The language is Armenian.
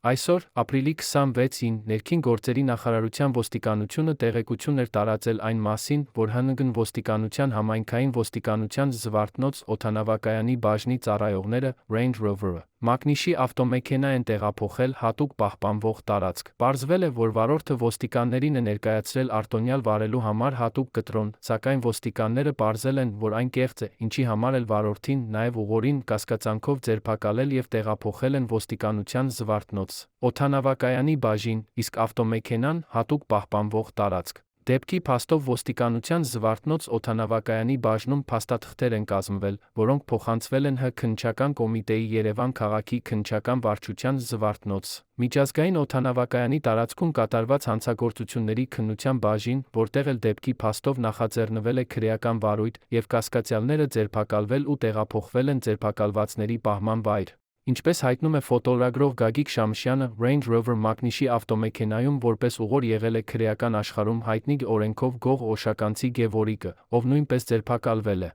Այսօր, ապրիլի 26-ին, ներքին գործերի նախարարության ոստիկանությունը տեղեկություն էր տարածել այն մասին, որ ՀՆԳ ոստիկանության համայնքային ոստիկանության Զվարթնոց օդանավակայանի բաժնի ծառայողները Range Rover-ը մակնիշի ավտոմեքենա են տեղափոխել հատուկ պահպանվող տարածք։ Պարզվել է, որ վարորդը ոստիկաններին է ներկայացրել արտոնյալ վարելու համար հատուկ կտրոն, սակայն ոստիկանները պարզել են, որ այն կեղծ է, ինչի համար էլ վարորդին, նաև ուղղորին, կասկածանքով ձերբակալել և տեղափոխել են ոստիկանության Զվարթնոց օդանավակայանի բաժին, իսկ ավտոմեքենան՝ հատուկ պահպանվող տարածք։ Դեպքի փաստով ոստիկանության Զվարթնոց օդանավակայանի բաժնում փաստաթղթեր են կազմվել, որոնք փոխանցվել են ՀՀ քննչական կոմիտեի Երևան քաղաքի քննչական վարչության Զվարթնոց միջազգային օդանավակայանի տարածքում կատարված հանցագործությունների քննության բաժին, որտեղ էլ դեպքի փաստով նախաձեռնվել է քրեական վարույթ, և կասկածյալները ձերբակալվել ու տեղափոխվել են ձերբակալվածների պահման վայր։ Ինչպես հայտնում է ֆոտոլրագրող Գագիկ Շամշյանը, Range Rover մակնիշի ավտոմեքենայում որպես ուղոր եղել է քրեական աշխարհում հայտնի օրենքով գող օշականցի Գևորիկը, ով նույնպես ձերբակալվել է։